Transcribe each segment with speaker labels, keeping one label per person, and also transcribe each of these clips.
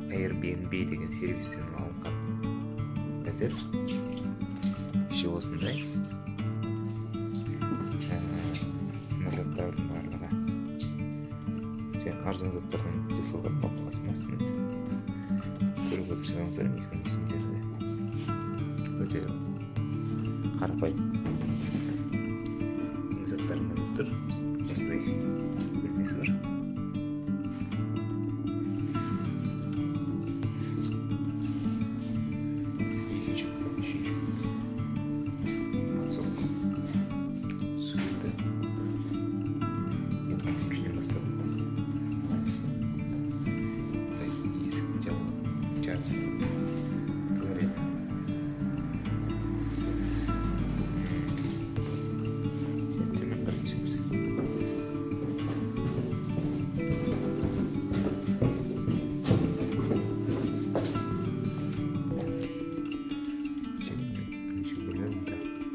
Speaker 1: Airbnb деген сервистен алынған пәтер. Іші осындай. Заттардың барлығы арзан заттардан жасалған пластмастың. Көріп отырсаңыздар механизмдері өте қарапайым заттарынан тұр. Осындай бөлмесі бар.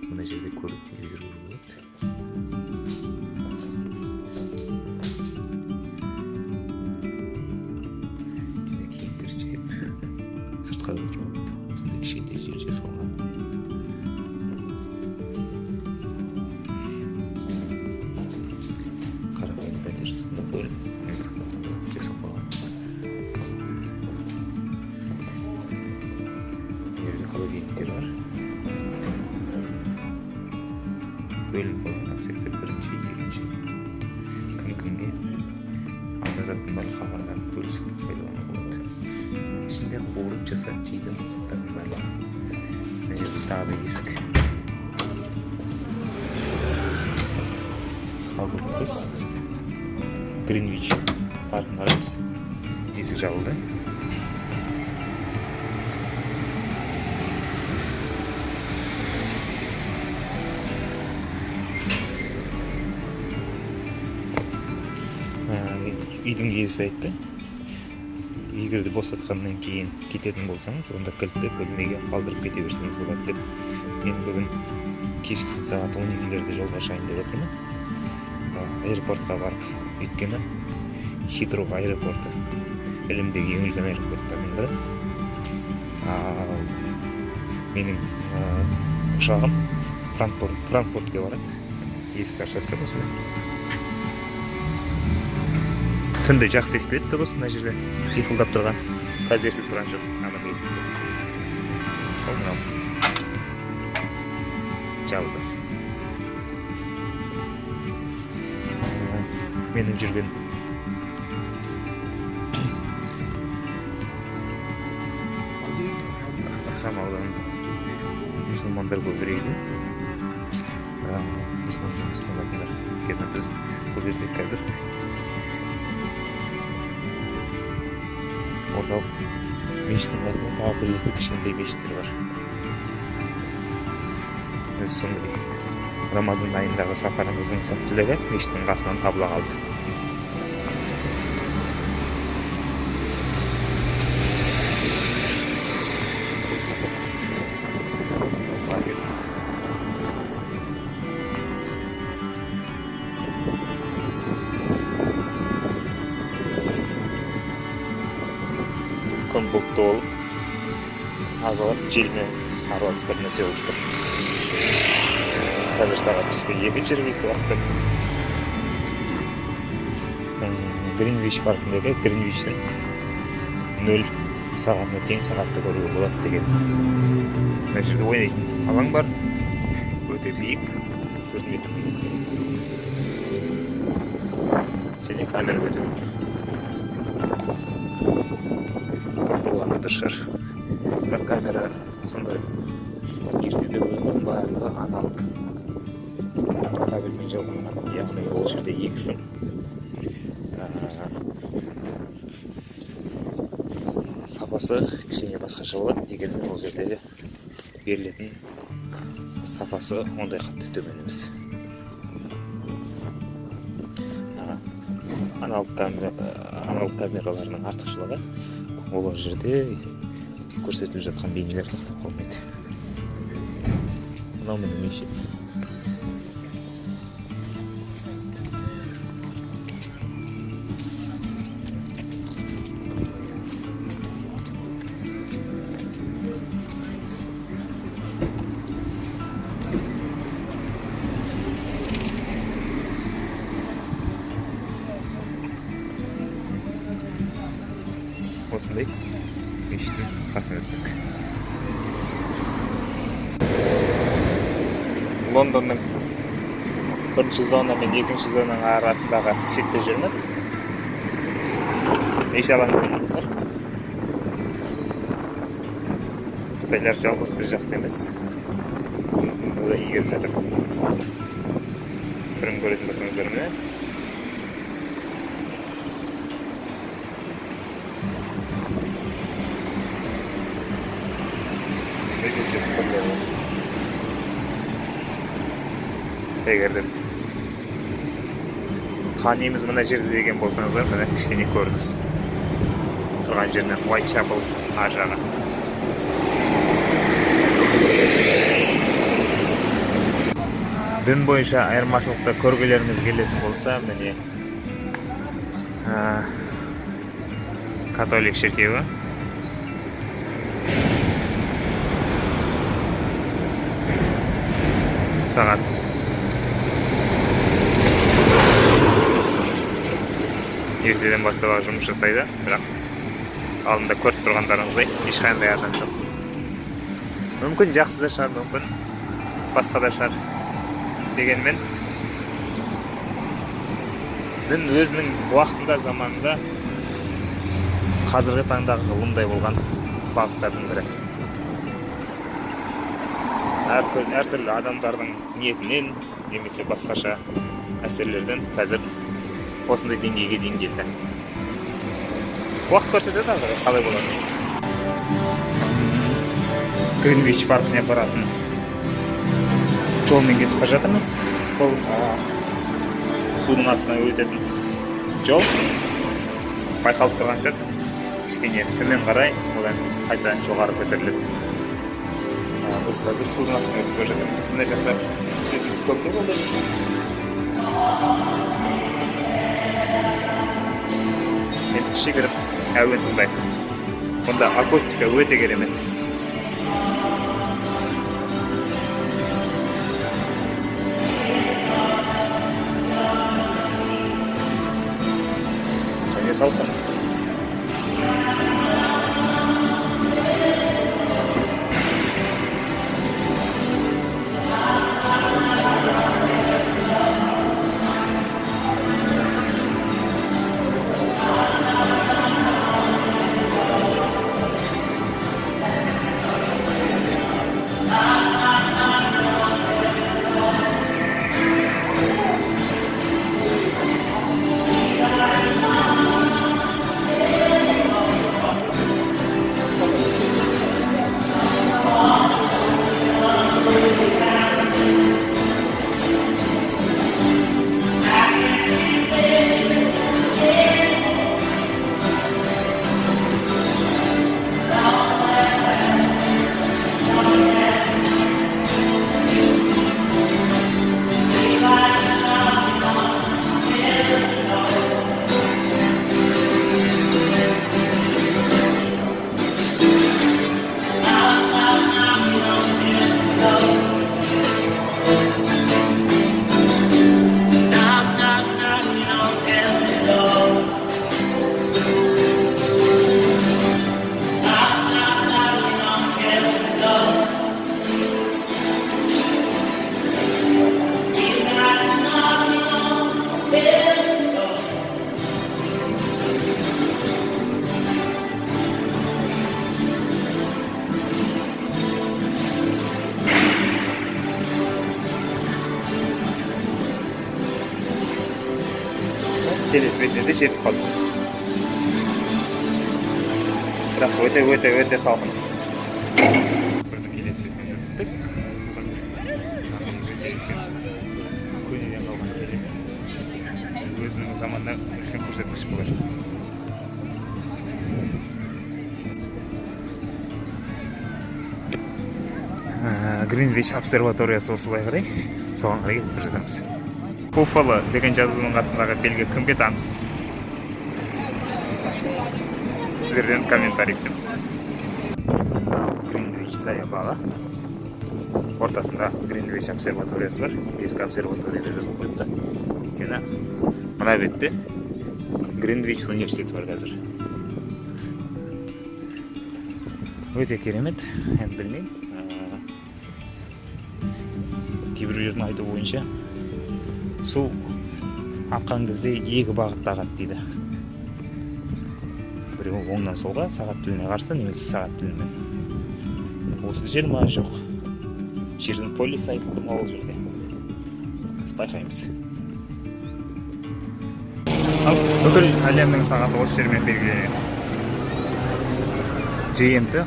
Speaker 1: Мына жерде көріп телевизор көріп болады. Және киімдер жайып сыртқа да жуылады. Осындай кішкентай жер жасалған. Қарапайым пәтер сонда бөлім жасалған. Жерде холодильниктер бар. Бөлім қойған сектор бірінші, екінші. Кім-кімге аңдазатын барлық хабарларын бөлісіп пайдалануға болады. Ішінде қуырып жасап жейден заттардың барлығы. Мына жерде тағы да есік. Ал біз Гринвич паркына қараймыз. Есік жабылды. Үйдің иесі айтты, егерде босатқаннан кейін кететін болсаңыз, онда кілтті бөлмеге қалдырып кете берсеңіз болады деп. Мен бүгін кешкі сағат 12-лерде жолға шығайын деп отырмын. Аэропортқа барып, өйткені Хитроу аэропорты әлемдегі ең үлкен аэропорттардың бірі. Менің ұшағым Франкфуртке барады. Есікті ашасыздар осымен. Түнде жақсы естіледі дыбыс мына жерде қиқылдап тұрған. Қазір естіліп тұрған жоқ. Аман естіліп. Мынау жабылды. Менің жүрген Ақсам ауданының мұсылмандар көбірегі. Мұсылмандар өйткені біз бұл жерде қазір орталық мешіттің қасында тағы бір-екі кішкентай мешіттер бар. Біз сондай Рамадан айындағы сапарымыздың сәттілігі мешіттің қасынан табыла қалды. Күн бұлтты болып, азалап желмен араласып бір нәрсе болып тұр. Қазір сағат түскі 2 жергілікті уақытта. Гринвич паркіндегі Гринвичтің 0 сағатына тең сағатты көруге болады деген. Мына жерде ойнайтын алаң бар, өте биік, 4 метр. Және камера өте көп. Шығар. Бірақ камера сондай ертеде өзінің барлығы аналық кабельмен жалғанған, яғни ол жерде 2 сым. Сапасы кішкене басқаша болады, дегенмен ол жерде берілетін сапасы ондай қатты төмен емес. Аналық камераларының артықшылығы олар жерде көрсетіліп жатқан бейнелер сақтап қалмайды. Мынау міне мешіт. осындай мешіттің қасына өттік. Лондонның бірінші зона мен екінші зонаның арасындағы шетте жүрміз. Еш алаңдамаңыздар. Қытайлар жалғыз бір жақта емес. Бұл да игеріп жатыр. Түрін көретін болсаңыздар міне. Егер де қанеміз мына жерде деген болсаңыздар, міне кішкене көріңіз. Тұрған жерінен Уайтчапел ар жағы. Дін бойынша айырмашылықты көргілеріңіз келетін болса, міне католик шіркеуі. Сағат ертеден бастап жұмыс жасайды, бірақ алдында көріп тұрғандарыңыздай ешқандай адам жоқ. Мүмкін жақсы да шығар, мүмкін басқа да шығар. Дегенмен дін өзінің уақытында, заманында қазіргі таңдағы ғылымдай болған бағыттардың бірі. Әртүрлі адамдардың ниетінен немесе басқаша әсерлерден қазір осындай деңгейге дейін келді. Уақыт көрсетеді ақыры қалай болады. Гринвич паркіне баратын жолмен кетіп бара жатырмыз. Бұл судың астынан өтетін жол. Байқалып тұрған шығар. Кішкене төмен қарай, одан қайта жоғары көтеріледі. Біз қазір судың астынан өтіп бара жатырмыз. Мына жақта түсетін көпір болды. Енді кішігірім әуен тыңдайық. Онда акустика өте керемет. Және салқын. Келесі бетіне де жетіп қалдық. Бірақ өте салқын. Келесі бетіне өттік. Судан көнеден қалған керемет. Өзінің заманына үлкен көрсеткіш болар. Гринвич обсерваториясы осылай қарай, соған қарай кетіп бара жатырмыз. Буффало деген жазудың астындағы белгі кімге таныс? Сіздерден комментарий күтемін. Гринвич саябағы. Ортасында Гринвич обсерваториясы бар. Ескі обсерваторияда жазылып қойыпты. Өйткені мына бетте Гринвич университеті бар қазір. Өте керемет, енді білмеймін. Кейбіреулердің айтуы бойынша су аққан кезде екі бағытта ағады дейді. Біреу оңнан солға, сағат тіліне қарсы, немесе сағат тілімен. Осы жер ма, жоқ. Жердің полюсі айтылды ма ол жерде? Біз байқаймыз. Ал бүкіл әлемнің сағаты осы жермен белгіленеді. GMT 0.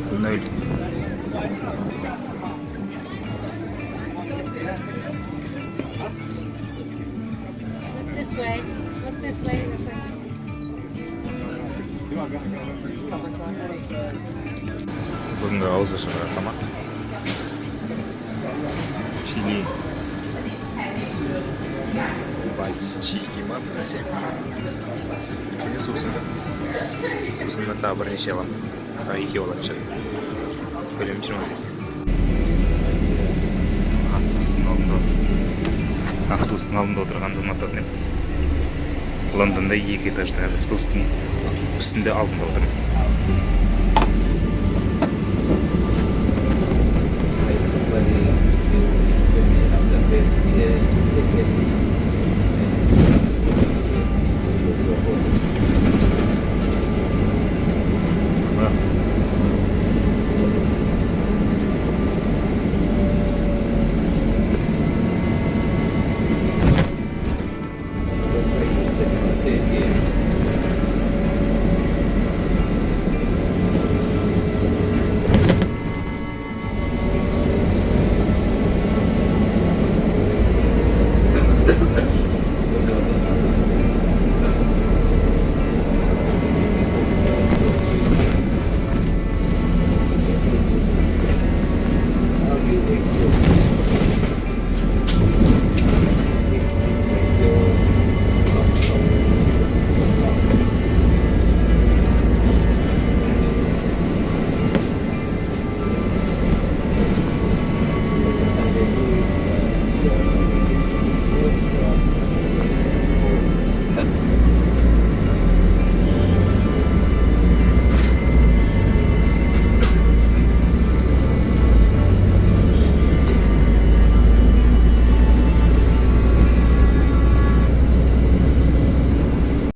Speaker 2: This way. Look this way.
Speaker 1: Бүгінгі ауыз ашылған тамақ. Чили. Байтс чили ма бір нәрсе. Және сусында. Сусында тағы бірнеше алам. Екеу алатын шығар. Көлемі 25. Автобустың алдында отырғанды ұнататын едім. Лондонда 2 этажды автобустың үстінде алдында отырмыз.
Speaker 3: Somebody, you have the best ticket.